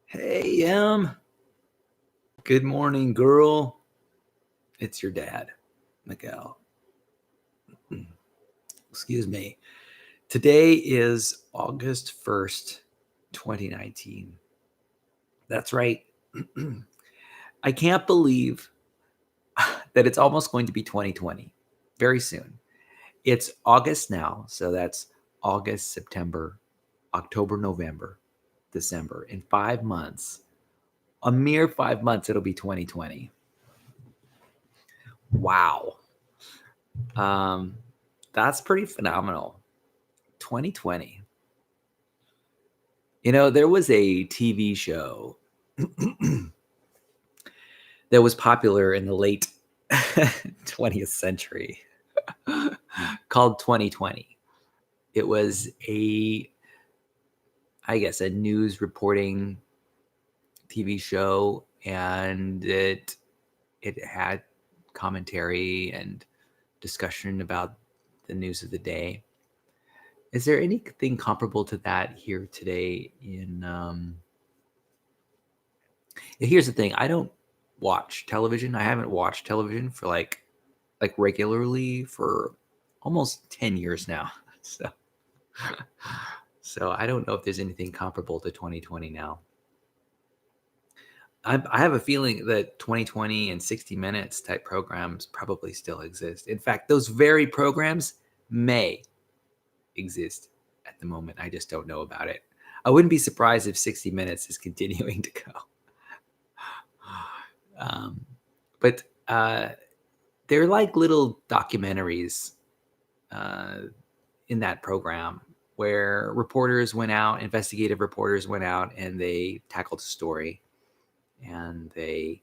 Hey, good morning, girl. It's your dad, Miguel. Excuse me. Today is August 1st, 2019. That's right. I can't believe that it's almost going to be 2020 very soon. It's August now, so that's August, September, October, November, December. In 5 months, a mere 5 months, it'll be 2020. Wow. Um, that's pretty phenomenal. 2020. There was a TV show that was popular in the late 20th century called 2020. It was I guess, a news reporting TV show, and it had commentary and discussion about the news of the day. Is there anything comparable to that here today here's the thing. I don't watch television. I haven't watched television for like regularly for almost 10 years now. So so I don't know if there's anything comparable to 2020 now. I have a feeling that 2020 and 60 Minutes type programs probably still exist. In fact, those very programs may exist at the moment. I just don't know about it. I wouldn't be surprised if 60 Minutes is continuing to go. But they're like little documentaries uh, in that program where investigative reporters went out, and they tackled a story, and they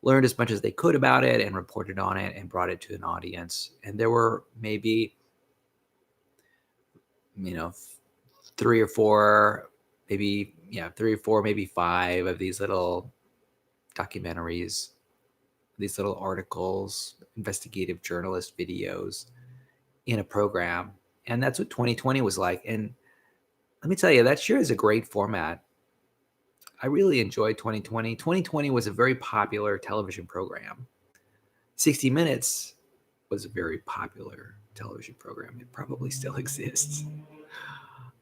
learned as much as they could about it and reported on it and brought it to an audience. And there were maybe, you know, three or four, maybe five of these little documentaries, these little articles, investigative journalist videos in a program. And that's what 2020 was like. And let me tell you, that sure is a great format. I really enjoyed 2020. 2020 was a very popular television program. 60 Minutes was a very popular television program. It probably still exists.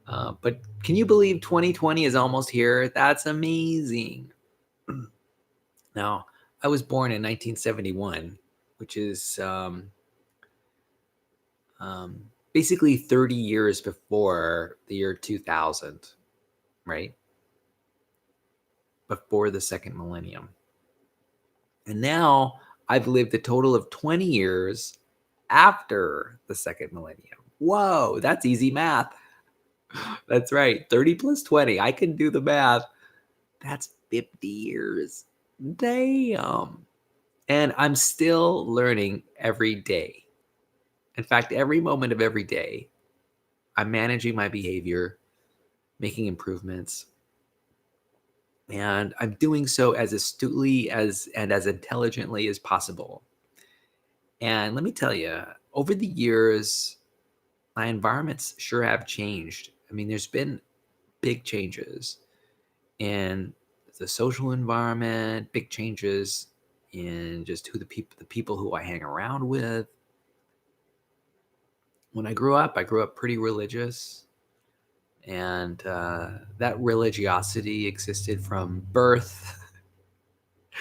But can you believe 2020 is almost here? That's amazing. Now, I was born in 1971, which is basically 30 years before the year 2000, right? Before the second millennium. And now I've lived a total of 20 years after the second millennium. Whoa, that's easy math. That's right. 30 plus 20. I can do the math. That's 50 years. Damn. And I'm still learning every day. In fact, every moment of every day, I'm managing my behavior, making improvements, and I'm doing so as astutely and as intelligently as possible. And let me tell you, over the years, my environments sure have changed. I mean, there's been big changes in the social environment, big changes in just who the people who I hang around with. When I grew up pretty religious, and that religiosity existed from birth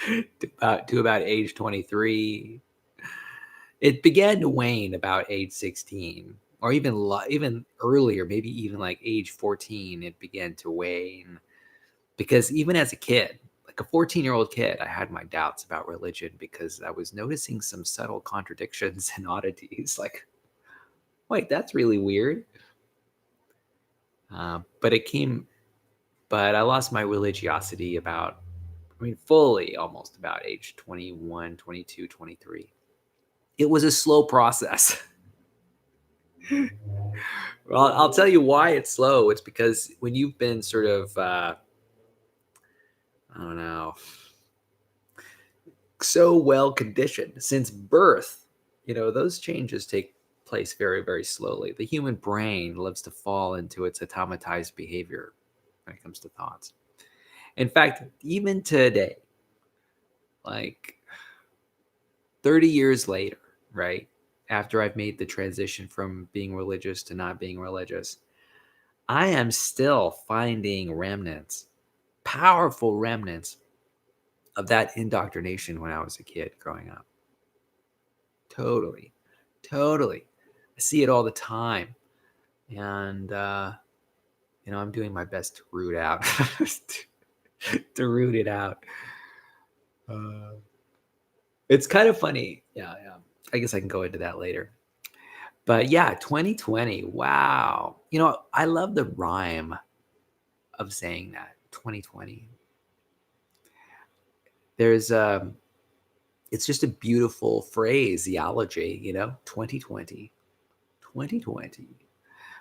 to about age 23. It began to wane about age 16, or even earlier, maybe even like age 14. It began to wane because even as a kid, like a 14-year-old kid, I had my doubts about religion because I was noticing some subtle contradictions and oddities. Like, wait, that's really weird. But it came, but I lost my religiosity fully almost about age 21, 22, 23. It was a slow process. Well, I'll tell you why it's slow. It's because when you've been sort of, I don't know, so well conditioned since birth, those changes take place very, very slowly. The human brain loves to fall into its automatized behavior when it comes to thoughts. In fact, even today, like 30 years later, right? After I've made the transition from being religious to not being religious, I am still finding remnants, powerful remnants of that indoctrination when I was a kid growing up. Totally. Totally. I see it all the time. And, I'm doing my best to root out, to root it out. It's kind of funny. Yeah, yeah. I guess I can go into that later. But yeah, 2020. Wow. I love the rhyme of saying that 2020. There's it's just a beautiful phraseology, 2020. 2020.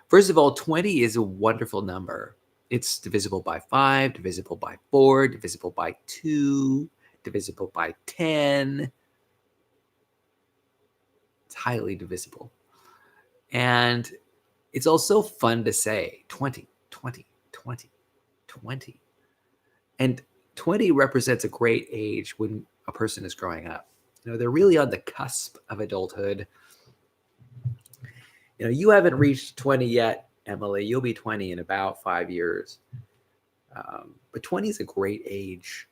First of all, 20 is a wonderful number. It's divisible by 5, divisible by 4, divisible by 2, divisible by 10. It's highly divisible. And it's also fun to say 20, 20, 20, 20. And 20 represents a great age when a person is growing up. They're really on the cusp of adulthood. You haven't reached 20 yet, Emily. You'll be 20 in about 5 years. But 20 is a great age.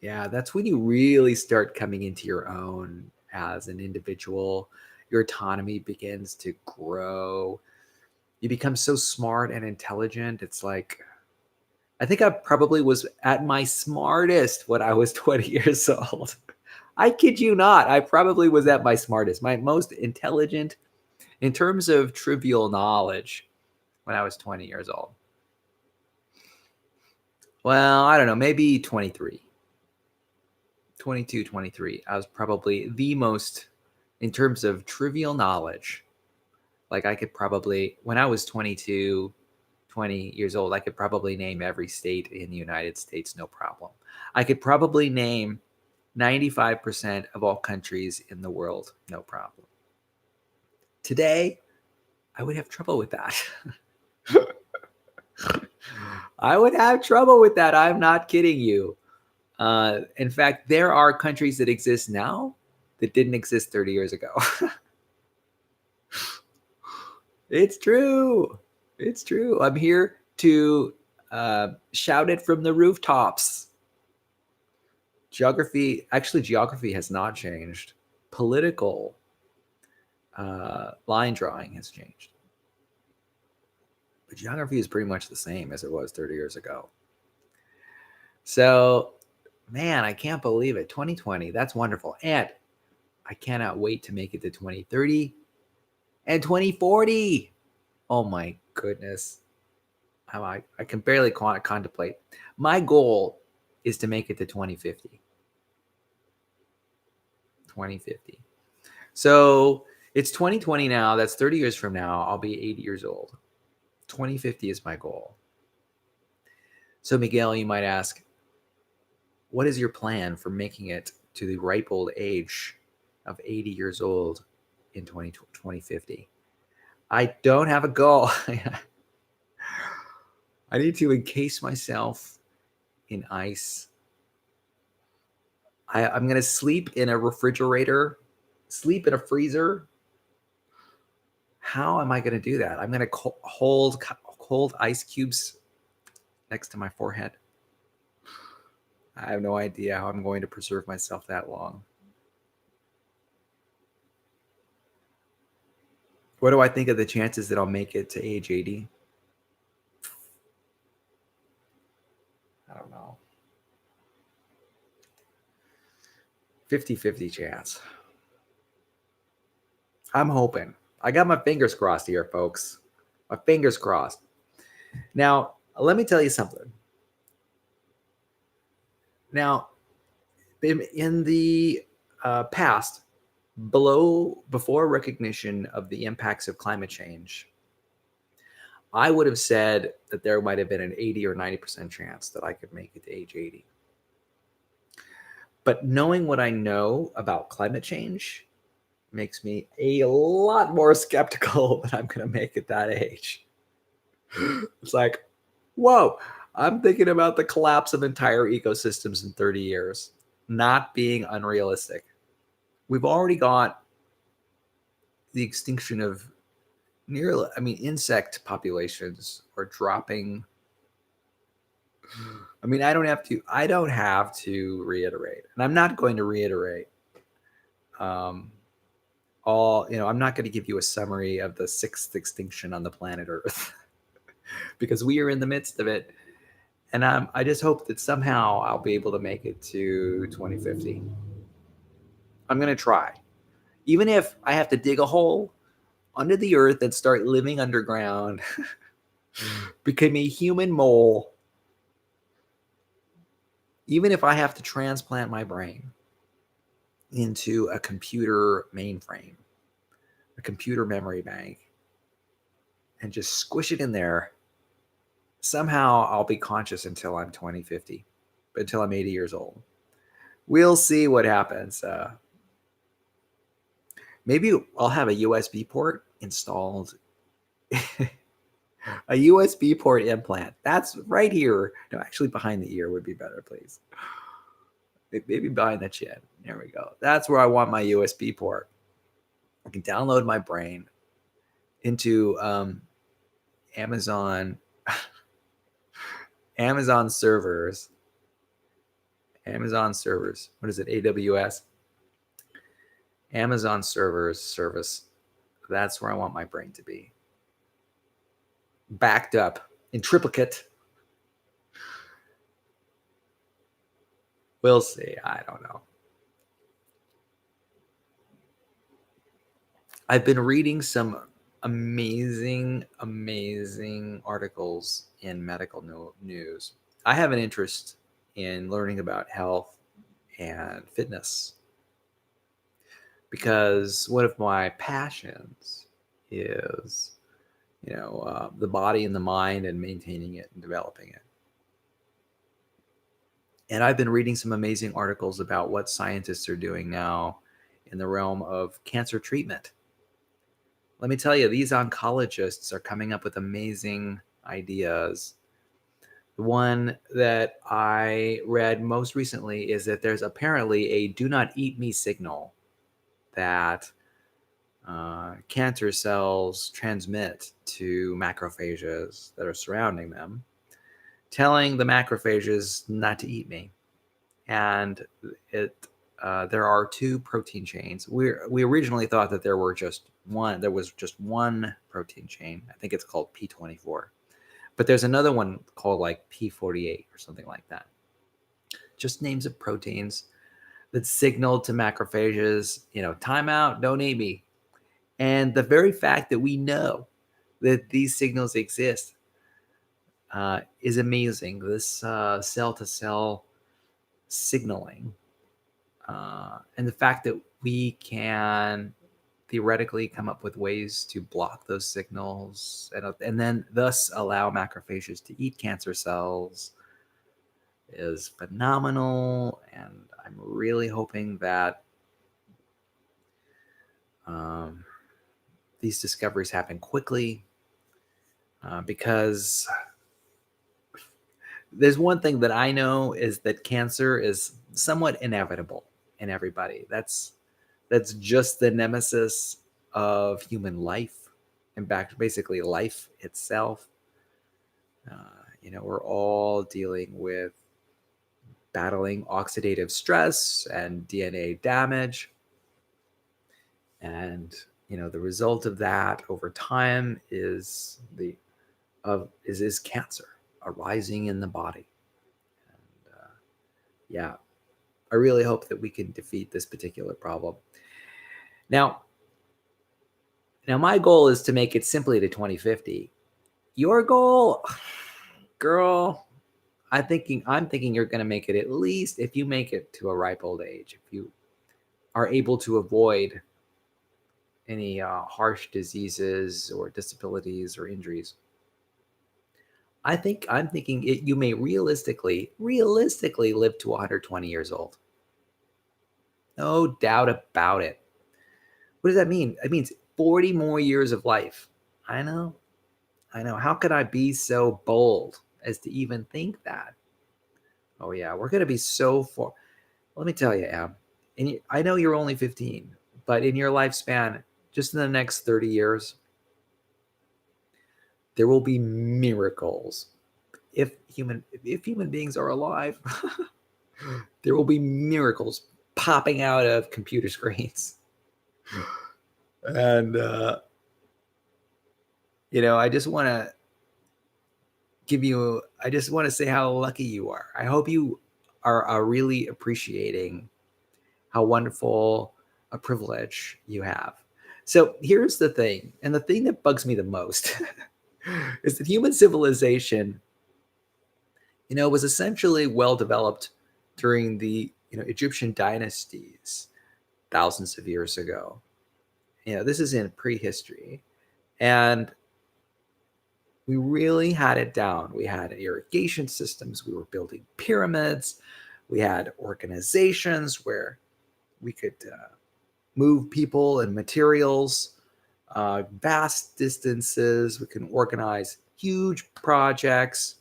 Yeah, that's when you really start coming into your own as an individual. Your autonomy begins to grow. You become so smart and intelligent. It's like, I think I probably was at my smartest when I was 20 years old. I kid you not. I probably was at my smartest, my most intelligent in terms of trivial knowledge when I was 20 years old. Well, I don't know, maybe 23. 22, 23. I was probably the most, in terms of trivial knowledge, like I could probably, when I was 22, 20 years old, I could probably name every state in the United States, no problem. I could probably name 95% of all countries in the world, no problem. Today, I would have trouble with that. I would have trouble with that. I'm not kidding you. In fact, there are countries that exist now that didn't exist 30 years ago. It's true. It's true. I'm here to shout it from the rooftops. Geography has not changed. Political line drawing has changed. But geography is pretty much the same as it was 30 years ago. So, man, I can't believe it. 2020, that's wonderful. And I cannot wait to make it to 2030 and 2040. Oh my goodness. I can barely contemplate. My goal is to make it to 2050. 2050. So it's 2020 now. That's 30 years from now. I'll be 80 years old. 2050 is my goal. So, Miguel, you might ask, what is your plan for making it to the ripe old age of 80 years old in 2050? I don't have a goal. I need to encase myself in ice. I'm going to sleep in a refrigerator, sleep in a freezer. How am I going to do that? I'm going to hold cold ice cubes next to my forehead. I have no idea how I'm going to preserve myself that long. What do I think of the chances that I'll make it to age 80? I don't know. 50-50 chance. I'm hoping. I got my fingers crossed here, folks. My fingers crossed. Now, let me tell you something. Now, in the past, before recognition of the impacts of climate change, I would have said that there might have been an 80 or 90% chance that I could make it to age 80. But knowing what I know about climate change makes me a lot more skeptical that I'm going to make it that age. It's like, whoa, I'm thinking about the collapse of entire ecosystems in 30 years, not being unrealistic. We've already got the extinction of insect populations are dropping. I don't have to reiterate, and I'm not going to reiterate um, I'm not going to give you a summary of the sixth extinction on the planet Earth because we are in the midst of it. And I just hope that somehow I'll be able to make it to 2050. I'm going to try. Even if I have to dig a hole under the earth and start living underground, become a human mole, even if I have to transplant my brain into a computer mainframe, a computer memory bank, and just squish it in there, somehow I'll be conscious until I'm 2050, until I'm 80 years old. We'll see what happens. Maybe I'll have a USB port installed. A USB port implant. That's right here. No, actually, behind the ear would be better, please. Maybe behind the chin. There we go. That's where I want my USB port. I can download my brain into Amazon Amazon servers. Amazon servers. What is it? AWS. Amazon servers service. That's where I want my brain to be. Backed up in triplicate. We'll see. I don't know. I've been reading some amazing articles in medical news. I have an interest in learning about health and fitness because one of my passions is, the body and the mind and maintaining it and developing it. And I've been reading some amazing articles about what scientists are doing now in the realm of cancer treatment. Let me tell you, these oncologists are coming up with amazing ideas. The one that I read most recently is that there's apparently a do not eat me signal that cancer cells transmit to macrophages that are surrounding them, telling the macrophages not to eat me. And there are two protein chains. We originally thought that there was just one protein chain. I think it's called P24. But there's another one called like P48 or something like that. Just names of proteins that signal to macrophages, time out, don't eat me. And the very fact that we know that these signals exist is amazing. This cell-to-cell signaling, and the fact that we can theoretically come up with ways to block those signals and then thus allow macrophages to eat cancer cells is phenomenal. And I'm really hoping that these discoveries happen quickly, because there's one thing that I know is that cancer is somewhat inevitable in everybody. That's just the nemesis of human life, and basically life itself. We're all dealing with battling oxidative stress and DNA damage. And the result of that over time is cancer arising in the body. And I really hope that we can defeat this particular problem. Now my goal is to make it simply to 2050. Your goal, girl, I'm thinking you're going to make it, at least if you make it to a ripe old age, if you are able to avoid any harsh diseases or disabilities or injuries. I'm thinking you may realistically live to 120 years old. No doubt about it. What does that mean? It means 40 more years of life. I know. How could I be so bold as to even think that. Oh yeah, we're gonna be so far. Let me tell you, Am, and I know you're only 15, but in your lifespan, just in the next 30 years, there will be miracles. If human beings are alive, there will be miracles popping out of computer screens. And I just want to I just want to say how lucky you are. I hope you are really appreciating how wonderful a privilege you have. So here's the thing, and the thing that bugs me the most is that human civilization, was essentially well developed during the Egyptian dynasties thousands of years ago. This is in prehistory, and we really had it down. We had irrigation systems. We were building pyramids. We had organizations where we could move people and materials vast distances. We can organize huge projects.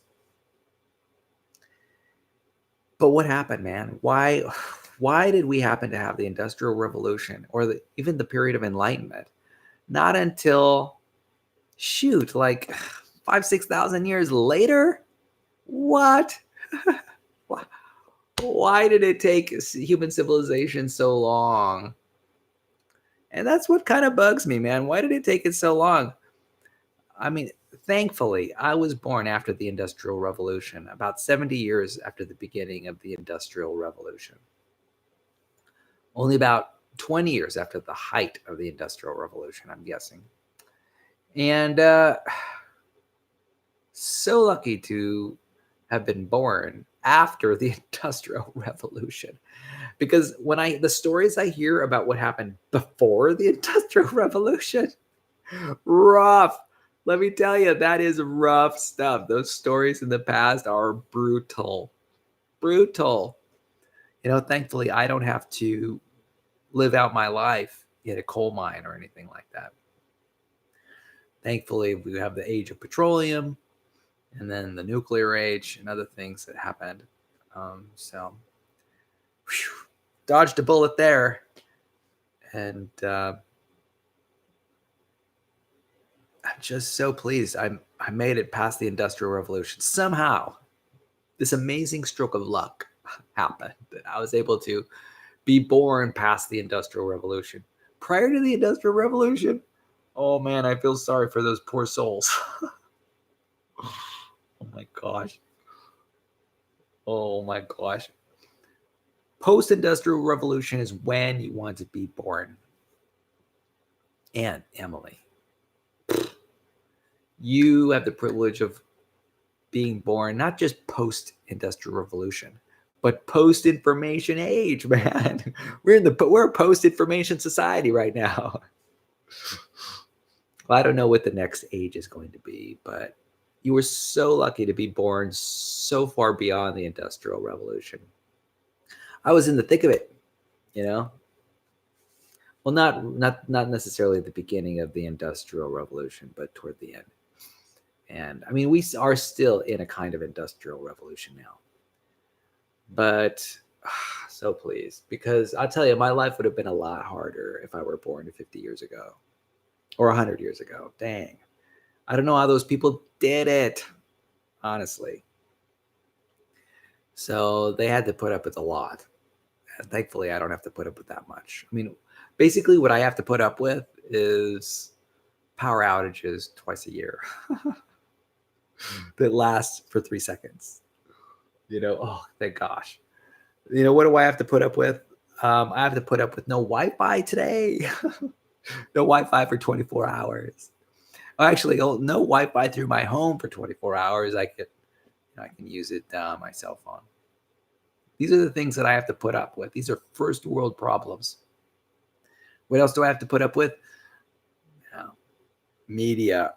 But what happened, man? Why did we happen to have the Industrial Revolution or even the period of Enlightenment? Not until, shoot, like 5,000-6,000 years later? What? Why did it take human civilization so long? And that's what kind of bugs me, man. Why did it take it so long? I mean, thankfully, I was born after the Industrial Revolution, about 70 years after the beginning of the Industrial Revolution. Only about 20 years after the height of the Industrial Revolution, I'm guessing. And so lucky to have been born after the Industrial Revolution. Because when the stories I hear about what happened before the Industrial Revolution, rough. Let me tell you, that is rough stuff. Those stories in the past are brutal. Brutal. Thankfully, I don't have to live out my life in a coal mine or anything like that. Thankfully, we have the age of petroleum and then the nuclear age and other things that happened. So, dodged a bullet there. And I'm just so pleased. I made it past the Industrial Revolution. Somehow, this amazing stroke of luck happened that I was able to be born past the Industrial Revolution. Prior to the Industrial Revolution, oh man, I feel sorry for those poor souls. Oh my gosh. Oh my gosh. Post-Industrial Revolution is when you want to be born. And Emily, you have the privilege of being born not just post-Industrial Revolution, but post-information age, man. We're a post-information society right now. Well, I don't know what the next age is going to be, but you were so lucky to be born so far beyond the Industrial Revolution. I was in the thick of it, Well, not necessarily the beginning of the Industrial Revolution, but toward the end. And I mean, we are still in a kind of Industrial Revolution now. But so pleased, because I'll tell you, my life would have been a lot harder if I were born 50 years ago or 100 years ago. Dang. I don't know how those people did it, honestly. So they had to put up with a lot. And thankfully, I don't have to put up with that much. I mean, basically what I have to put up with is power outages twice a year that last for 3 seconds. Oh, thank gosh. What do I have to put up with? I have to put up with no Wi-Fi today. No Wi-Fi for 24 hours. Actually, no Wi-Fi through my home for 24 hours. I can use it on my cell phone. These are the things that I have to put up with. These are first world problems. What else do I have to put up with? Media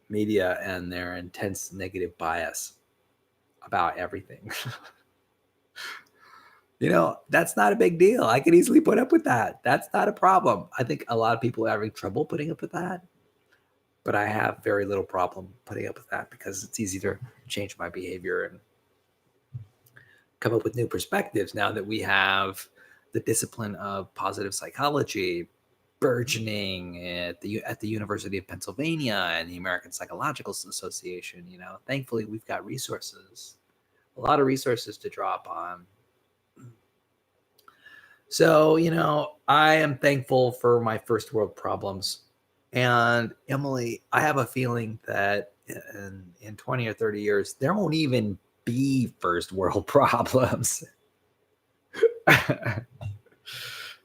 and their intense negative bias about everything. That's not a big deal. I can easily put up with that. That's not a problem. I think a lot of people are having trouble putting up with that. but I have very little problem putting up with that because it's easy to change my behavior and come up with new perspectives now that we have the discipline of positive psychology burgeoning at the University of Pennsylvania and the American Psychological Association. Thankfully we've got resources, a lot of resources to draw upon. So, I am thankful for my first world problems. And Emily, I have a feeling that in 20 or 30 years, there won't even be first world problems.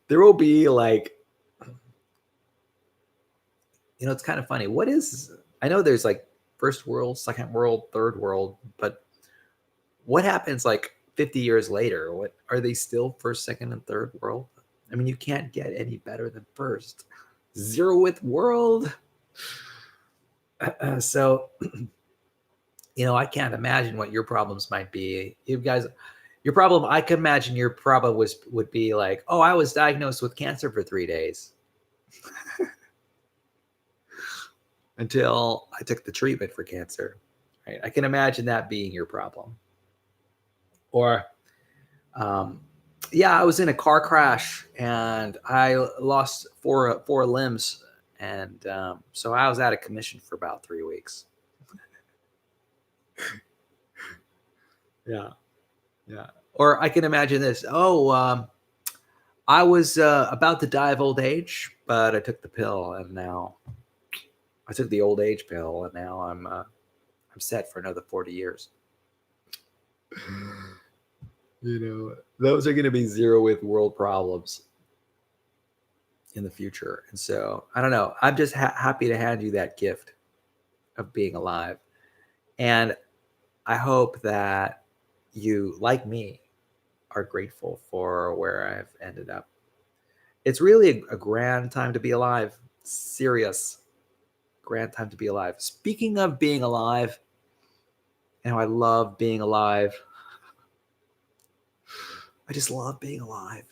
There will be like, it's kind of funny. I know there's like first world, second world, third world, but what happens like 50 years later? What are they still first, second, and third world? I mean, you can't get any better than first. Zeroth world. So, I can't imagine what your problems might be. You guys, your problem, I could imagine your problem would be like, oh, I was diagnosed with cancer for 3 days until I took the treatment for cancer. Right? I can imagine that being your problem. Or, yeah, I was in a car crash and I lost four limbs, and so I was out of commission for about 3 weeks. Yeah. Or I can imagine this. Oh, I was about to die of old age, but I took the pill, and now I took the old age pill, and now I'm set for another 40 years. Those are going to be zeroth world problems in the future. And so I don't know. I'm just happy to hand you that gift of being alive. And I hope that you, like me, are grateful for where I've ended up. It's really a grand time to be alive. Serious grand time to be alive. Speaking of being alive, and how I love being alive. I just love being alive.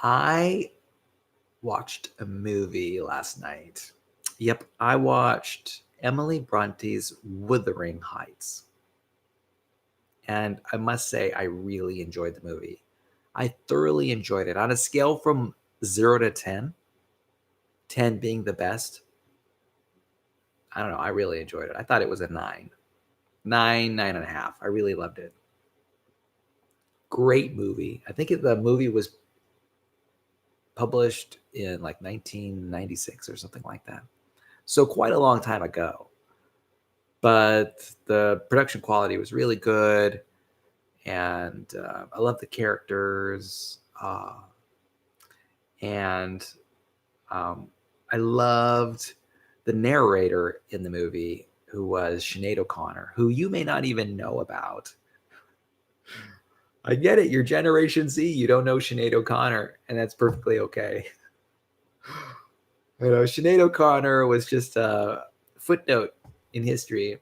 I watched a movie last night. Yep, I watched Emily Bronte's Wuthering Heights. And I must say, I really enjoyed the movie. I thoroughly enjoyed it. On a scale from 0 to 10, 10 being the best, I don't know, I really enjoyed it. I thought it was a 9. 9.5. I really loved it. Great movie. I think the movie was published in like 1996 or something like that. So quite a long time ago. But the production quality was really good. And I love the characters. And I loved the narrator in the movie, who was Sinead O'Connor, who you may not even know about. I get it. You're Generation Z. You don't know Sinead O'Connor, and that's perfectly okay. Sinead O'Connor was just a footnote in history,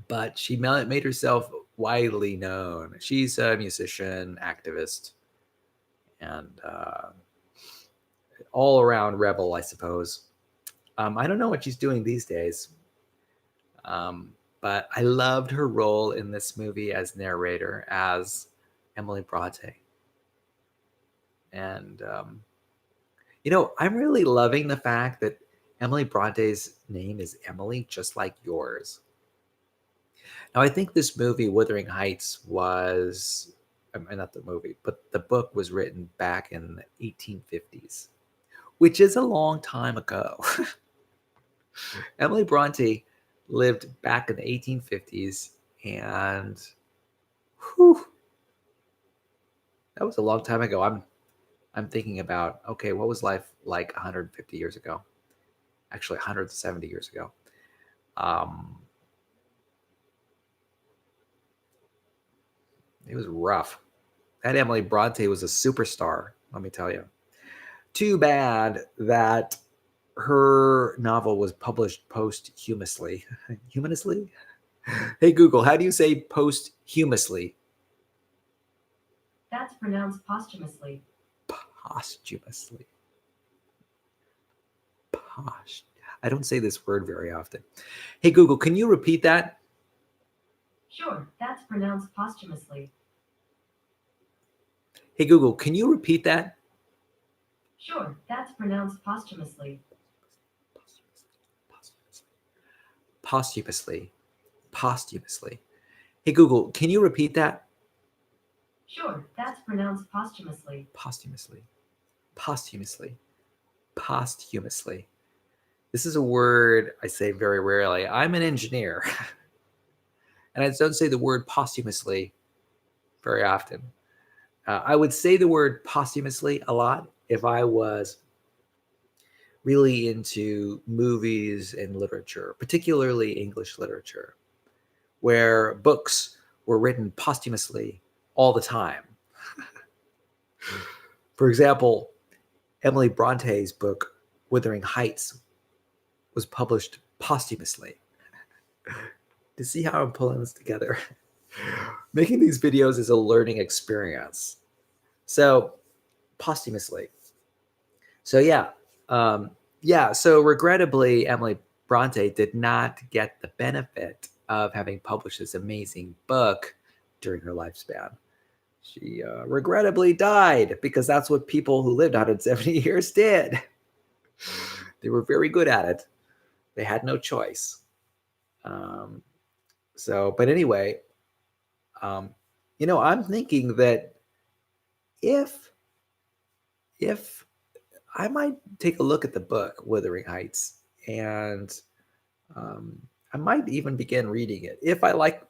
but she made herself widely known. She's a musician, activist, and all-around rebel, I suppose. I don't know what she's doing these days, but I loved her role in this movie as narrator, as Emily Bronte. And, I'm really loving the fact that Emily Bronte's name is Emily, just like yours. Now, I think this movie, Wuthering Heights, was, not the movie, but the book was written back in the 1850s, which is a long time ago. Emily Bronte lived back in the 1850s, and whew, that was a long time ago. I'm thinking about, okay, what was life like 150 years ago? Actually, 170 years ago. It was rough. That Emily Bronte was a superstar, let me tell you. Too bad that her novel was published posthumously. Humously? Hey, Google, how do you say posthumously? That's pronounced posthumously. Posthumously. Posh. I don't say this word very often. Hey, Google, can you repeat that? Sure, that's pronounced posthumously. Hey, Google, can you repeat that? Sure, that's pronounced posthumously. Posthumously. Posthumously. Hey, Google, can you repeat that? Sure, that's pronounced posthumously. Posthumously. Posthumously. Posthumously. This is a word I say very rarely. I'm an engineer, and I don't say the word posthumously very often. I would say the word posthumously a lot if I was really into movies and literature, particularly English literature, where books were written posthumously all the time. For example, Emily Bronte's book, Wuthering Heights, was published posthumously. To see how I'm pulling this together, making these videos is a learning experience. So, posthumously. So, so regrettably, Emily Bronte did not get the benefit of having published this amazing book during her lifespan. She regrettably died because that's what people who lived 170 years did. They were very good at it. They had no choice. Um, but anyway, I'm thinking that if if I might take a look at the book Wuthering Heights, and um, I might even begin reading it if I like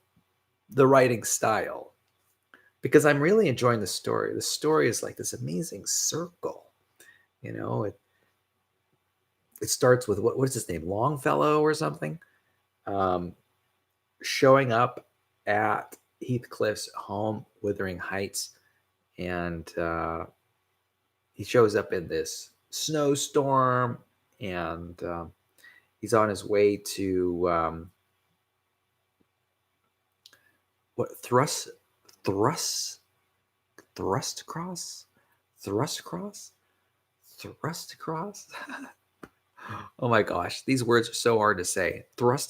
the writing style, because I'm really enjoying the story. The story is like this amazing circle. It starts with what is his name, Longfellow or something, um, showing up at Heathcliff's home, Wuthering Heights, and he shows up in this snowstorm, and he's on his way to what thrust cross. Oh my gosh, these words are so hard to say. Thrush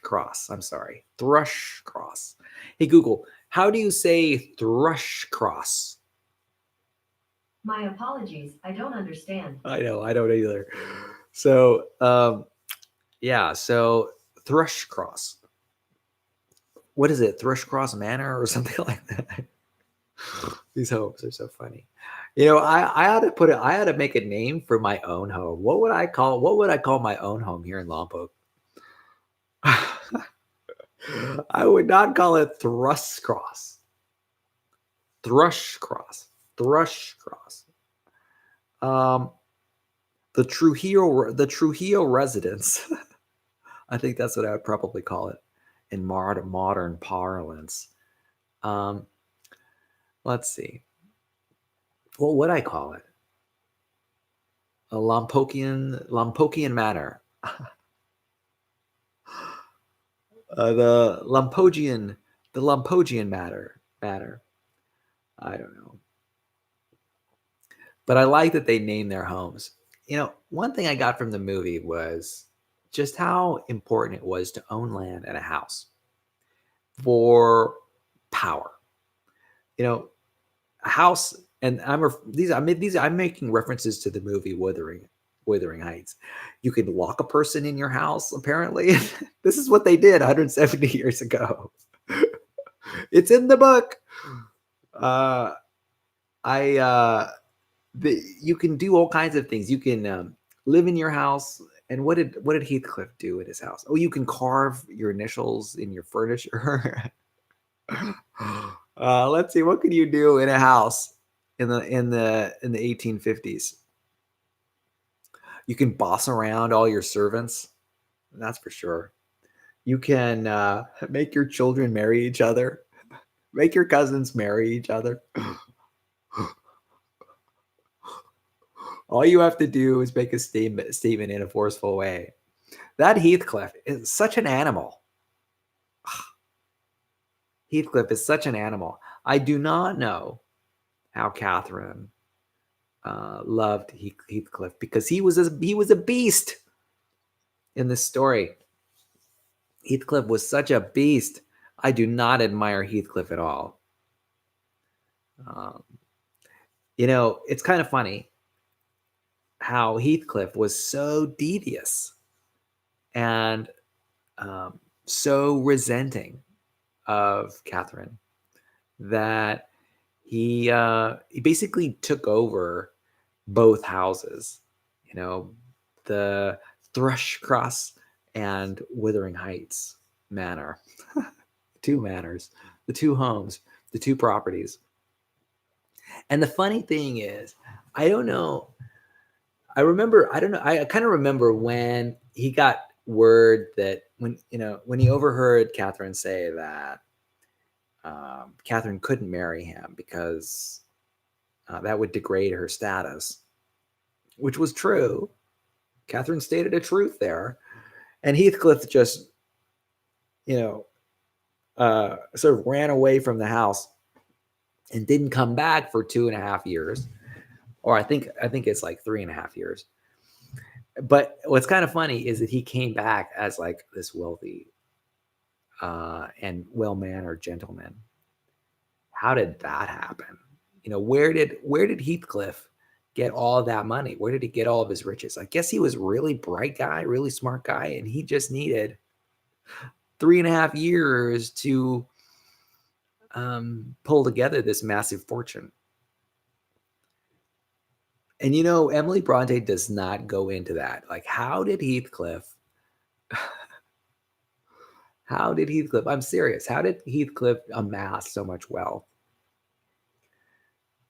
cross. I'm sorry, thrush cross. Hey Google, how do you say thrush cross? My apologies, I don't understand. I know, I don't either. So, so Thrushcross. What is it? Thrushcross Manor or something like that? These homes are so funny. I had to I had to make a name for my own home. What would I call my own home here in Lompoc? I would not call it Thrushcross. Thrushcross. Thrushcross. Um, the Trujillo residence. I think that's what I would probably call it in modern parlance. Um, let's see. What would I call it? A Lompokian Manor. The Lompogian matter. I don't know. But I like that they name their homes. One thing I got from the movie was just how important it was to own land and a house for power. A house, and I'm making references to the movie Wuthering Heights. You can lock a person in your house, apparently. This is what they did 170 years ago. It's in the book. You can do all kinds of things. You can live in your house. And what did Heathcliff do in his house? Oh, you can carve your initials in your furniture. Let's see, what can you do in a house in the 1850s? You can boss around all your servants. That's for sure. You can make your children marry each other. Make your cousins marry each other. All you have to do is make a statement in a forceful way. That Heathcliff is such an animal. Heathcliff is such an animal. I do not know how Catherine loved Heathcliff, because he was a beast in this story. Heathcliff was such a beast. I do not admire Heathcliff at all. It's kind of funny how Heathcliff was so devious and so resenting of Catherine that he basically took over both houses, the Thrushcross and Wuthering Heights manor, two manors, the two homes, the two properties. And the funny thing is, I don't know. I kind of remember when he got word that when he overheard Catherine say that Catherine couldn't marry him because that would degrade her status, which was true. Catherine stated a truth there. And Heathcliff just, sort of ran away from the house and didn't come back for 2.5 years. Or I think it's like 3.5 years. But what's kind of funny is that he came back as like this wealthy and well-mannered gentleman. How did that happen? Where did Heathcliff get all of that money? Where did he get all of his riches? I guess he was a really bright guy, really smart guy, and he just needed 3.5 years to pull together this massive fortune. And Emily Bronte does not go into that. Like, how did Heathcliff? I'm serious. How did Heathcliff amass so much wealth?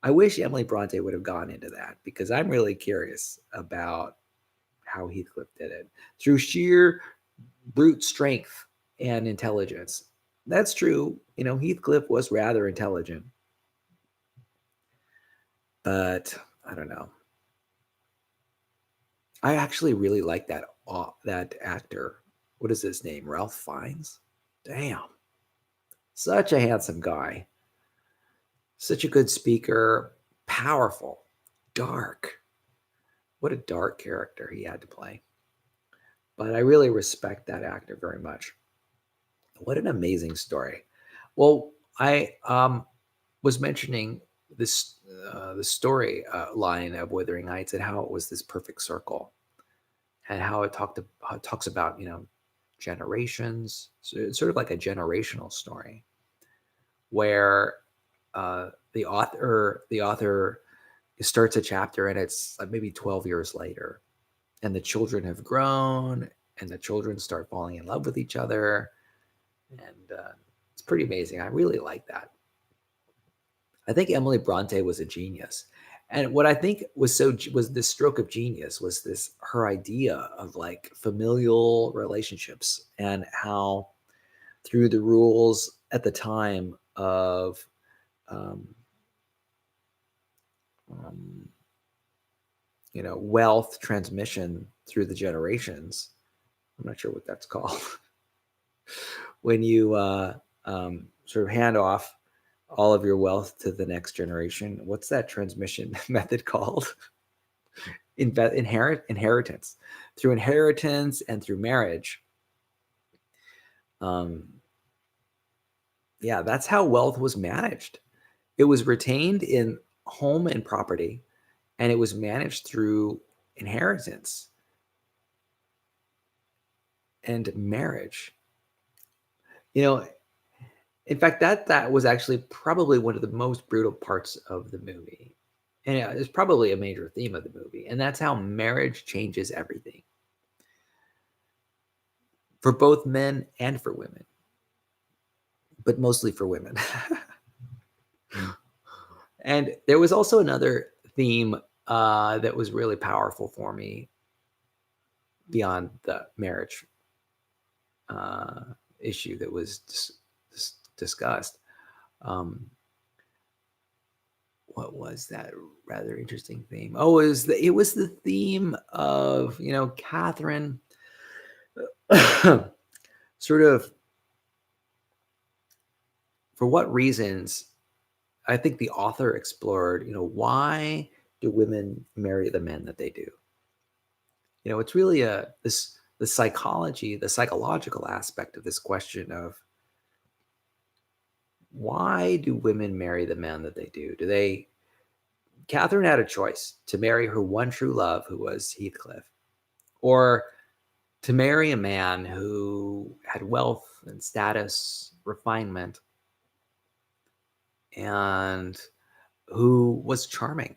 I wish Emily Bronte would have gone into that, because I'm really curious about how Heathcliff did it. Through sheer brute strength and intelligence. That's true. Heathcliff was rather intelligent. But I don't know. I actually really like that actor. What is his name? Ralph Fiennes? Damn. Such a handsome guy. Such a good speaker. Powerful. Dark. What a dark character he had to play. But I really respect that actor very much. What an amazing story. Well, I was mentioning this the story line of Wuthering Heights and how it was this perfect circle, and how it talks about generations. So it's sort of like a generational story, where the author starts a chapter and it's like maybe 12 years later, and the children have grown, and the children start falling in love with each other, and it's pretty amazing. I really like that. I think Emily Bronte was a genius. And what I think was this stroke of genius was this her idea of like familial relationships, and how through the rules at the time of wealth transmission through the generations. I'm not sure what that's called. When you sort of hand off all of your wealth to the next generation. What's that transmission method called? Inheritance. Through inheritance and through marriage. That's how wealth was managed. It was retained in home and property, and it was managed through inheritance and marriage. In fact, that was actually probably one of the most brutal parts of the movie. And it's probably a major theme of the movie. And that's how marriage changes everything. For both men and for women. But mostly for women. And there was also another theme that was really powerful for me beyond the marriage issue that was discussed. What was that rather interesting theme? Oh, it was the theme of Catherine sort of, for what reasons I think the author explored, why do women marry the men that they do? It's really the psychology, the psychological aspect of this question of why do women marry the men that they do? Catherine had a choice to marry her one true love, who was Heathcliff, or to marry a man who had wealth and status, refinement, and who was charming.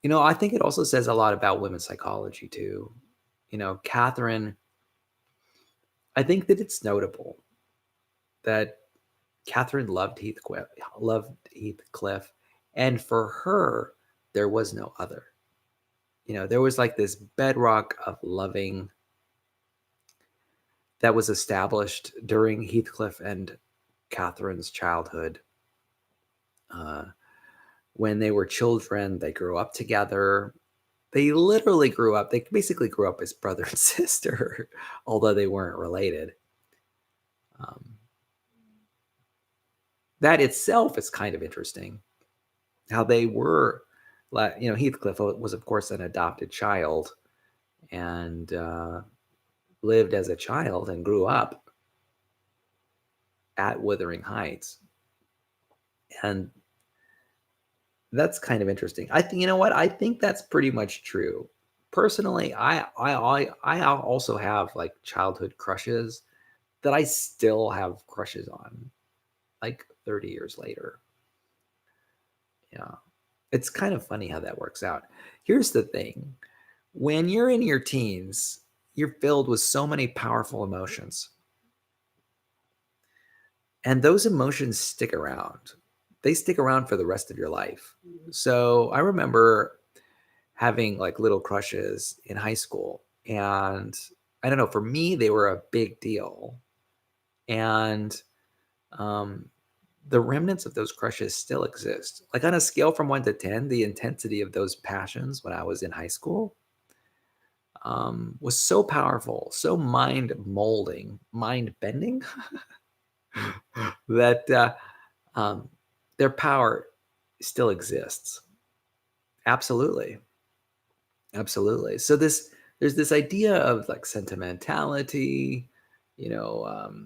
I think it also says a lot about women's psychology too. Catherine, I think that it's notable that Catherine loved Heathcliff, and for her, there was no other. There was like this bedrock of loving that was established during Heathcliff and Catherine's childhood. Uh, when they were children, they grew up together. They literally grew up. They basically grew up as brother and sister, although they weren't related. Um, that itself is kind of interesting. How they were, Heathcliff was, of course, an adopted child and lived as a child and grew up at Wuthering Heights. And that's kind of interesting. I think, you know what? I think that's pretty much true. Personally, I also have like childhood crushes that I still have crushes on, like 30 years later. Yeah. It's kind of funny how that works out. Here's the thing. When you're in your teens, you're filled with so many powerful emotions. And those emotions stick around. They stick around for the rest of your life. So I remember having like little crushes in high school. And I don't know, for me, they were a big deal. And um, the remnants of those crushes still exist. Like on a scale from 1 to 10, the intensity of those passions when I was in high school was so powerful, so mind molding, mind bending, that um, their power still exists. Absolutely. Absolutely. So there's this idea of like sentimentality, you know,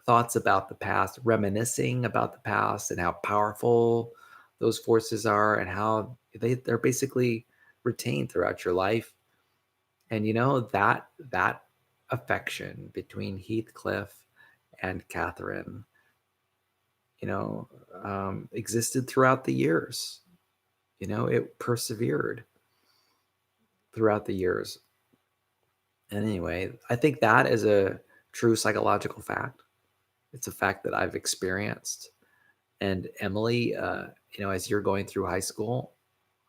thoughts about the past, reminiscing about the past and how powerful those forces are and how they're basically retained throughout your life. And that affection between Heathcliff and Catherine, existed throughout the years. It persevered throughout the years. And anyway, I think that is a true psychological fact. It's a fact that I've experienced. And Emily, as you're going through high school,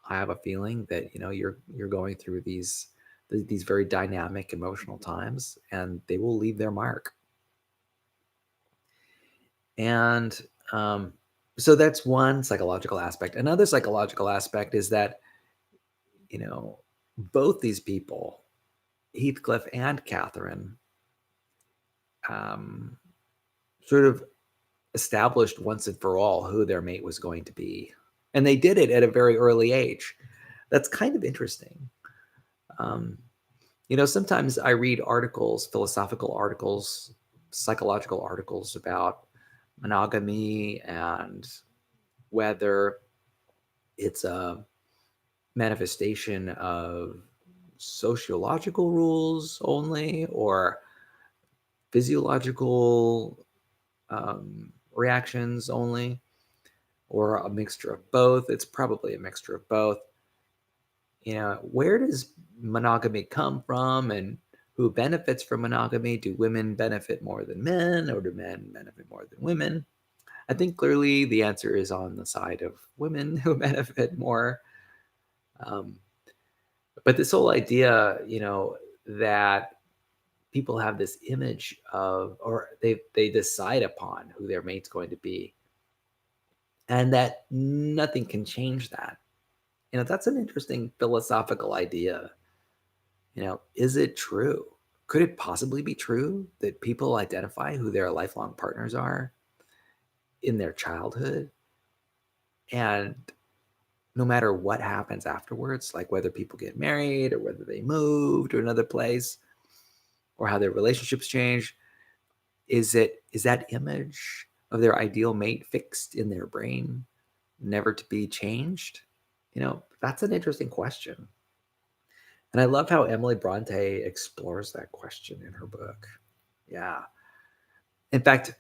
I have a feeling that you're going through these very dynamic emotional times, and they will leave their mark. And so that's one psychological aspect. Another psychological aspect is that both these people, Heathcliff and Catherine, um, sort of established once and for all who their mate was going to be. And they did it at a very early age. That's kind of interesting. Um, sometimes I read articles, philosophical articles, psychological articles about monogamy and whether it's a manifestation of sociological rules only or physiological reactions only, or a mixture of both. It's probably a mixture of both. Where does monogamy come from and who benefits from monogamy? Do women benefit more than men, or do men benefit more than women? I think clearly the answer is on the side of women who benefit more. Um, but this whole idea, that people have this image of, or they decide upon who their mate's going to be, and that nothing can change that. That's an interesting philosophical idea. Is it true? Could it possibly be true that people identify who their lifelong partners are? in their childhood. And no matter what happens afterwards, like whether people get married or whether they move to another place or how their relationships change, is that image of their ideal mate fixed in their brain, never to be changed? That's an interesting question. And I love how Emily Bronte explores that question in her book. Yeah. In fact, at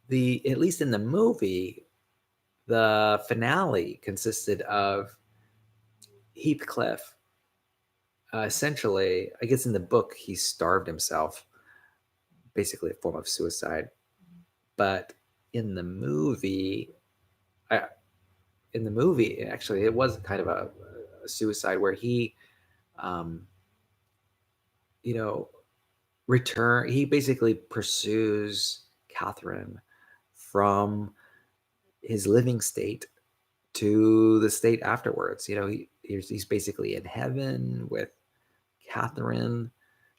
least in the movie, the finale consisted of Heathcliff. Essentially, I guess in the book, he starved himself, basically a form of suicide. But in the movie, actually, it was kind of a suicide where he, um, you know, he basically pursues Catherine from his living state to the state afterwards. He's basically in heaven with Catherine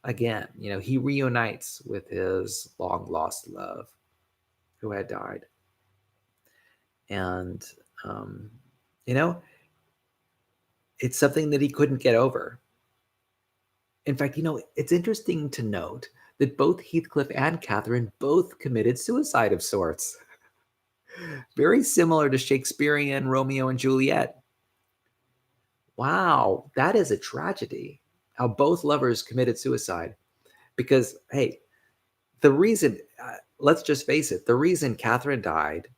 again. He reunites with his long lost love who had died. And, um, you know, it's something that he couldn't get over. In fact, it's interesting to note that both Heathcliff and Catherine both committed suicide of sorts. Very similar to Shakespearean Romeo and Juliet. Wow, that is a tragedy. How both lovers committed suicide. Because, hey, the reason, let's just face it, the reason Catherine died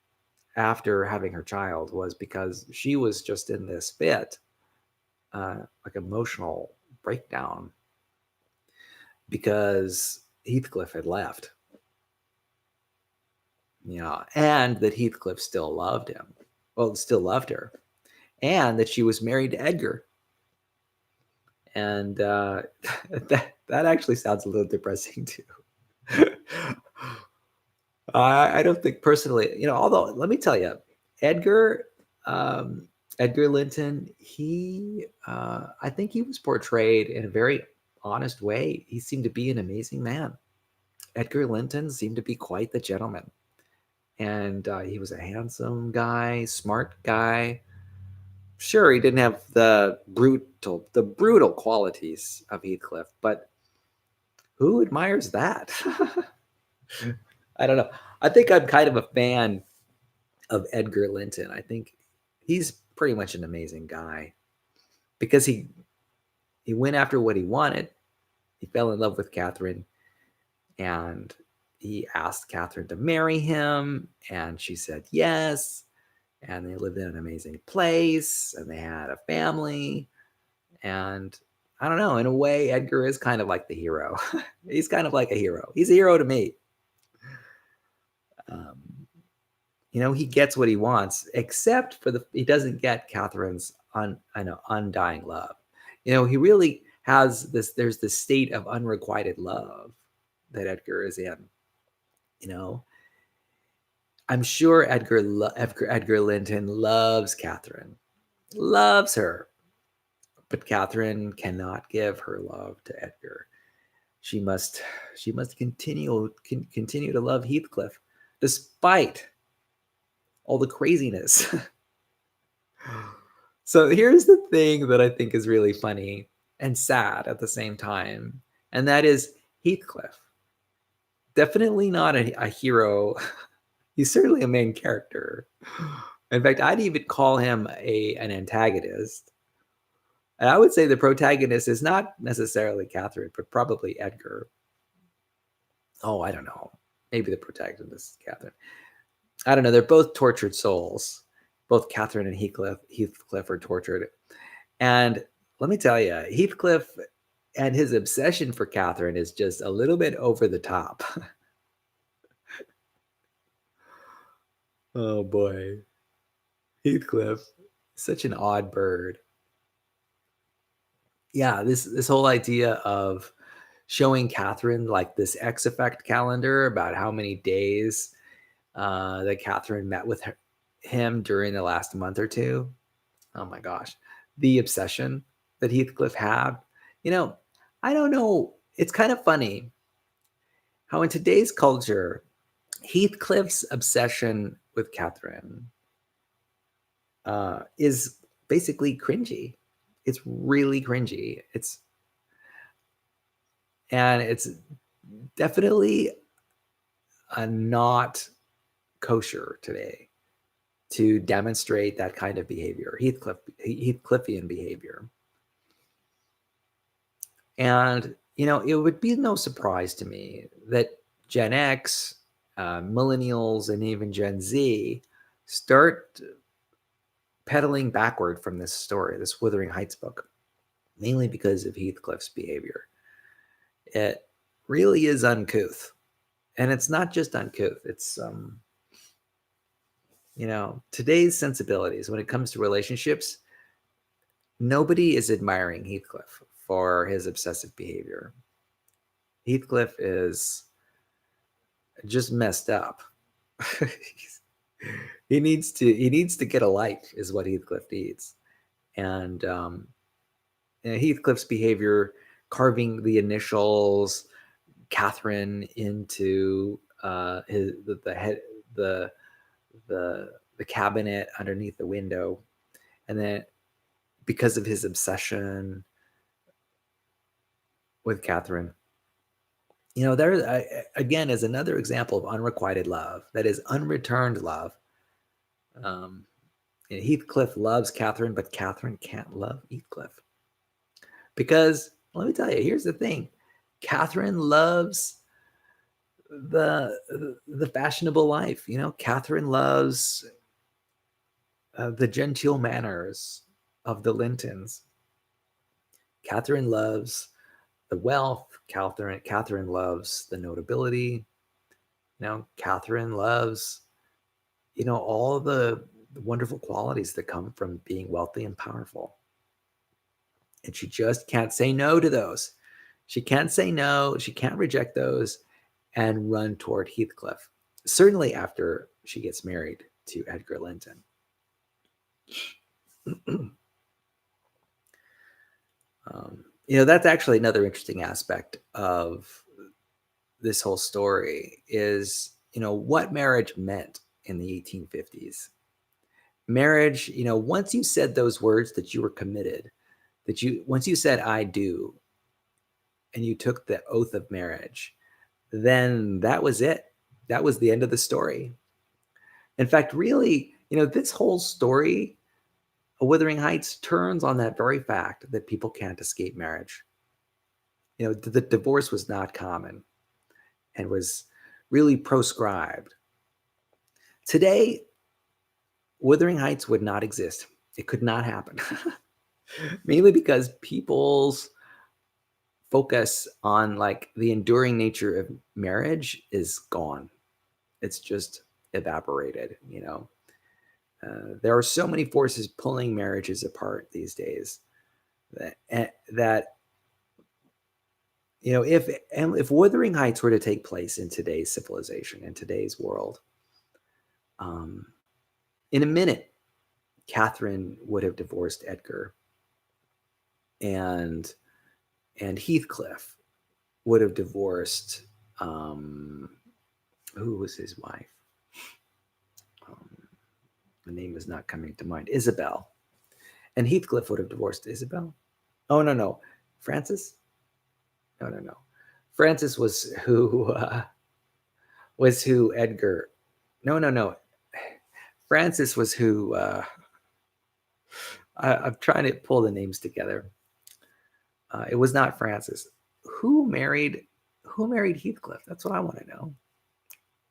after having her child was because she was just in this fit, like emotional breakdown, because Heathcliff had left. And that Heathcliff still loved him. Well, still loved her. And that she was married to Edgar. And that actually sounds a little depressing too. I don't think personally, although let me tell you, Edgar Linton, I think he was portrayed in a very honest way. He seemed to be an amazing man. Edgar Linton seemed to be quite the gentleman. And he was a handsome guy, smart guy. Sure, he didn't have the brutal qualities of Heathcliff, but who admires that? I don't know. I think I'm kind of a fan of Edgar Linton. I think he's pretty much an amazing guy because he went after what he wanted. He fell in love with Catherine, and he asked Catherine to marry him, and she said yes. And they lived in an amazing place, and they had a family. And I don't know, in a way, Edgar is kind of like the hero. He's kind of like a hero. He's a hero to me. He gets what he wants, except for he doesn't get Catherine's undying love. He really has there's this state of unrequited love that Edgar is in. I'm sure Edgar Linton loves Catherine, loves her, but Catherine cannot give her love to Edgar. She must continue to love Heathcliff despite all the craziness. So here's the thing that I think is really funny and sad at the same time, and that is Heathcliff. Definitely not a hero. He's certainly a main character. In fact, I'd even call him an antagonist. And I would say the protagonist is not necessarily Catherine, but probably Edgar. Oh, I don't know. Maybe the protagonist is Catherine. I don't know. They're both tortured souls. Both Catherine and Heathcliff are tortured. And let me tell you, Heathcliff and his obsession for Catherine is just a little bit over the top. Oh boy. Heathcliff, such an odd bird. Yeah, this whole idea of showing Catherine like this X effect calendar about how many days that Catherine met with him during the last month or two. Oh my gosh. The obsession that Heathcliff had. I don't know. It's kind of funny how in today's culture, Heathcliff's obsession with Catherine is basically cringy. It's really cringy. It's definitely not kosher today to demonstrate that kind of behavior, Heathcliffian behavior. And, it would be no surprise to me that Gen X, millennials, and even Gen Z start pedaling backward from this story, this Wuthering Heights book, mainly because of Heathcliff's behavior. It really is uncouth. And it's not just uncouth. It's, today's sensibilities when it comes to relationships, nobody is admiring Heathcliff for his obsessive behavior. Heathcliff is just messed up. he needs to get a life, is what Heathcliff needs. And Heathcliff's behavior, carving the initials Catherine into the cabinet underneath the window, and then because of his obsession with Catherine, there again is another example of unrequited love, that is unreturned love. Heathcliff loves Catherine, but Catherine can't love Heathcliff. Because let me tell you, here's the thing. Catherine loves the fashionable life. Catherine loves the genteel manners of the Lintons. Catherine loves the wealth. Catherine loves the notability. Catherine loves, all the wonderful qualities that come from being wealthy and powerful. And she just can't say no to those. She can't say no. She can't reject those and run toward Heathcliff. Certainly after she gets married to Edgar Linton. That's actually another interesting aspect of this whole story is, what marriage meant in the 1850s. Marriage, once you said those words that you were committed, once you said, I do, and you took the oath of marriage, then that was it. That was the end of the story. In fact, really, this whole story, Wuthering Heights, turns on that very fact that people can't escape marriage. The divorce was not common and was really proscribed. Today, Wuthering Heights would not exist. It could not happen. Mainly because people's focus on the enduring nature of marriage is gone. It's just evaporated. There are so many forces pulling marriages apart these days that if Wuthering Heights were to take place in today's civilization, in today's world, in a minute, Catherine would have divorced Edgar, and Heathcliff would have divorced who was his wife? The name is not coming to mind. Isabel. And Heathcliff would have divorced Isabel. Oh, no. Frances? No. Frances was who Edgar. No. Frances was who I'm trying to pull the names together. It was not Frances. Who married Heathcliff? That's what I want to know.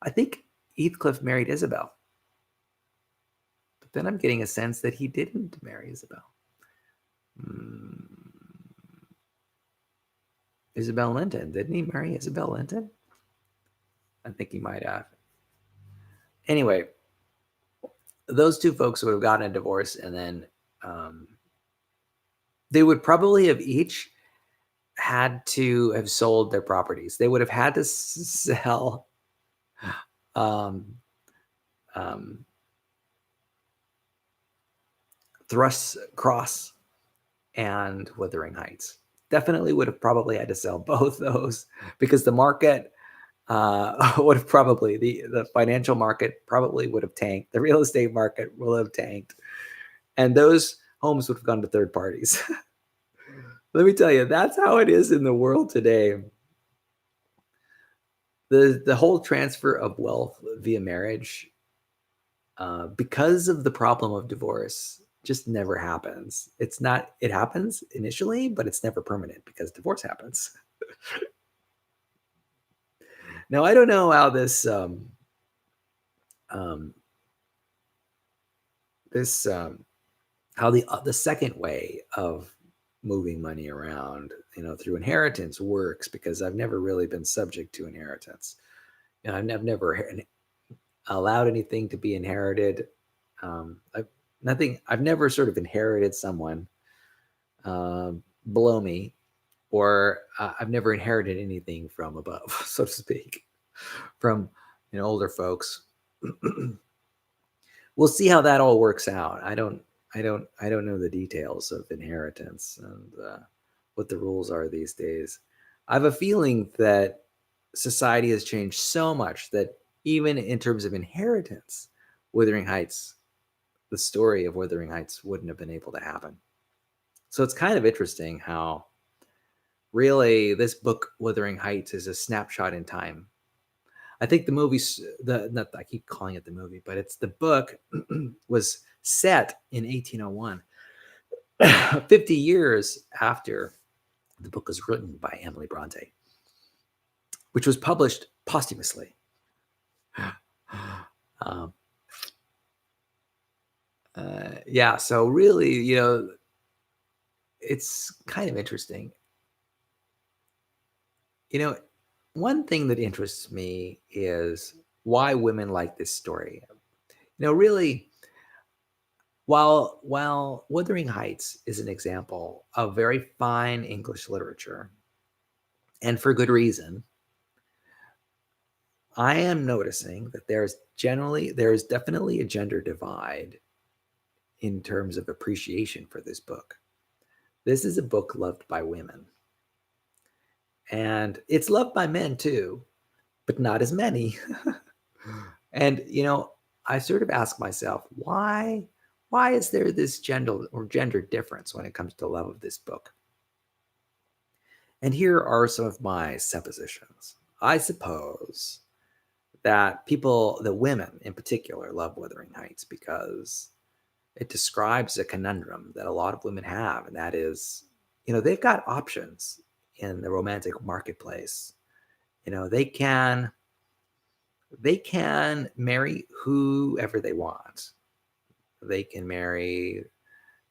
I think Heathcliff married Isabel. But then I'm getting a sense that he didn't marry Isabel. Isabel Linton. Didn't he marry Isabel Linton? I think he might have. Anyway, those two folks would have gotten a divorce, and then they would probably have each had to have sold their properties. They would have had to sell Thrush Cross and Wuthering Heights. Definitely would have probably had to sell both those because the market would have probably the financial market probably would have tanked. The real estate market will have tanked, and those homes would have gone to third parties. Let me tell you, that's how it is in the world today. The whole transfer of wealth via marriage, because of the problem of divorce, just never happens. It's not. It happens initially, but it's never permanent because divorce happens. Now, I don't know how um, this how the second way of moving money around, through inheritance works, because I've never really been subject to inheritance. I've never allowed anything to be inherited. I've never sort of inherited someone below me, or I've never inherited anything from above, so to speak, from older folks. We'll see how that all works out. I don't know the details of inheritance and what the rules are these days. I have a feeling that society has changed so much that even in terms of inheritance, Wuthering Heights, the story of Wuthering Heights wouldn't have been able to happen. So it's kind of interesting how really this book, Wuthering Heights, is a snapshot in time. I think the movie's not I keep calling it the movie, but it's the book was set in 1801, 50 years after the book was written by Emily Bronte, which was published posthumously. Um, yeah, so really, it's kind of interesting. One thing that interests me is why women like this story. Really, while Wuthering Heights is an example of very fine English literature, and for good reason, I am noticing that there is definitely a gender divide in terms of appreciation for this book. This is a book loved by women, and it's loved by men too, but not as many. And I sort of ask myself, why is there this gender difference when it comes to love of this book? And here are some of my suppositions. I suppose that women in particular, love Wuthering Heights because it describes a conundrum that a lot of women have, and that is, they've got options in the romantic marketplace. They can marry whoever they want. They can marry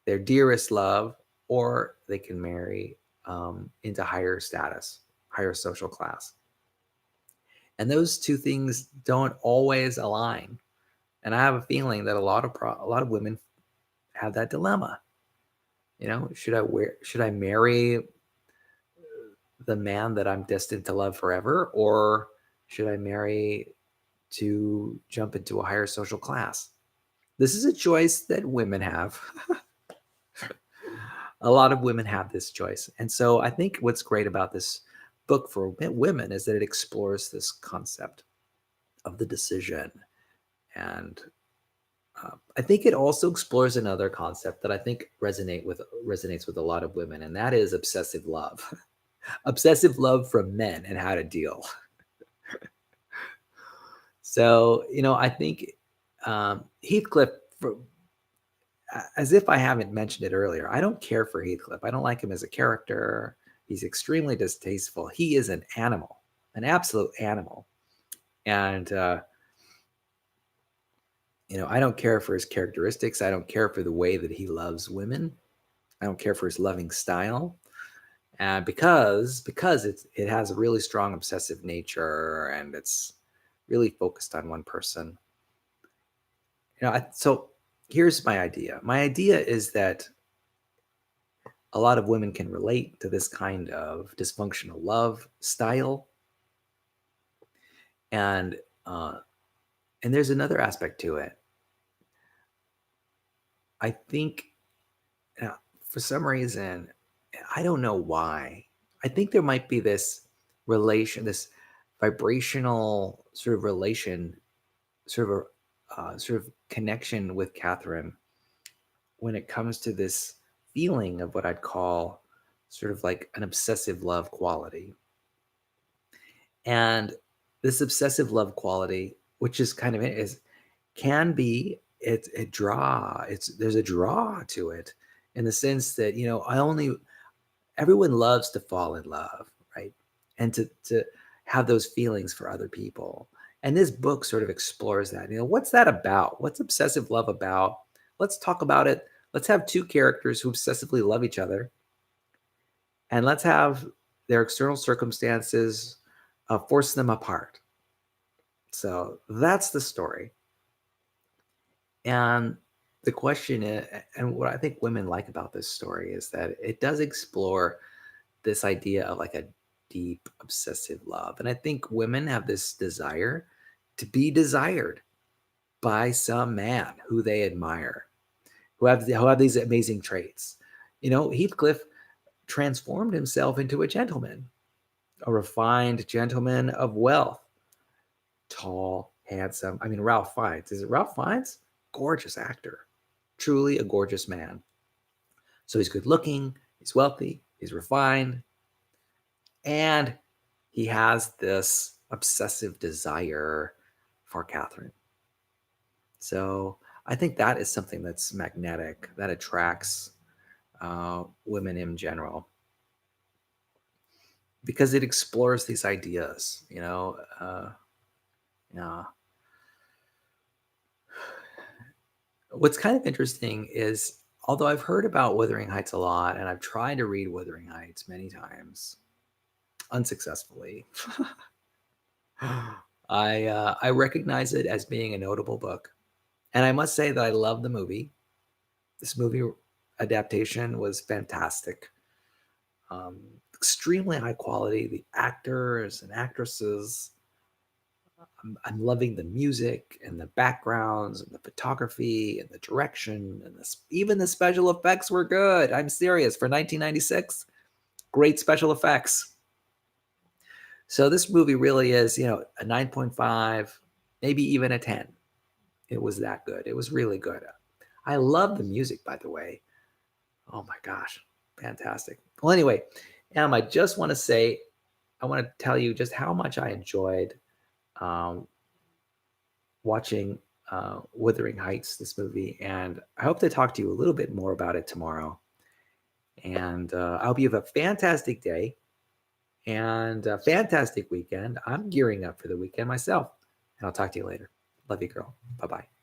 their dearest love, or they can marry into higher status, higher social class. And those two things don't always align. And I have a feeling that a lot of women have that dilemma. Should I marry the man that I'm destined to love forever, or should I marry to jump into a higher social class? This is a choice that women have. A lot of women have this choice. And so I think what's great about this book for women is that it explores this concept of the decision. And I think it also explores another concept that I think resonates with a lot of women, and that is obsessive love. Obsessive love from men and how to deal. So, I think Heathcliff, as if I haven't mentioned it earlier, I don't care for Heathcliff. I don't like him as a character. He's extremely distasteful. He is an animal, an absolute animal. And, I don't care for his characteristics. I don't care for the way that he loves women. I don't care for his loving style. And because it has a really strong obsessive nature, and it's really focused on one person. So here's my idea. My idea is that a lot of women can relate to this kind of dysfunctional love style, and there's another aspect to it. I think for some reason, I don't know why, I think there might be this vibrational sort of relation, sort of connection with Catherine when it comes to this feeling of what I'd call sort of like an obsessive love quality. And this obsessive love quality, which is kind of is can be there's a draw to it in the sense that I only everyone loves to fall in love, right? And to have those feelings for other people. And this book sort of explores that. What's that about? What's obsessive love about? Let's talk about it. Let's have two characters who obsessively love each other, and let's have their external circumstances force them apart. So that's the story. And the question is, and what I think women like about this story is that it does explore this idea of like a deep obsessive love. And I think women have this desire to be desired by some man who they admire, who have these amazing traits. Heathcliff transformed himself into a gentleman, a refined gentleman of wealth, tall, handsome. I mean, Ralph Fiennes. Is it Ralph Fiennes? Gorgeous actor, truly a gorgeous man. So he's good looking, he's wealthy, he's refined, and he has this obsessive desire for Catherine. So I think that is something that's magnetic, that attracts women in general, because it explores these ideas, yeah. What's kind of interesting is, although I've heard about Wuthering Heights a lot, and I've tried to read Wuthering Heights many times, unsuccessfully, I recognize it as being a notable book, and I must say that I love the movie. This movie adaptation was fantastic, extremely high quality. The actors and actresses. I'm loving the music and the backgrounds and the photography and the direction, and even the special effects were good. I'm serious. For 1996, great special effects. So this movie really is, a 9.5, maybe even a 10. It was that good. It was really good. I love the music, by the way. Oh my gosh, fantastic. Well, anyway, I just want to say, I want to tell you just how much I enjoyed watching Wuthering Heights, this movie, and I hope to talk to you a little bit more about it tomorrow. And I hope you have a fantastic day and a fantastic weekend. I'm gearing up for the weekend myself, and I'll talk to you later. Love you, girl. Bye-bye.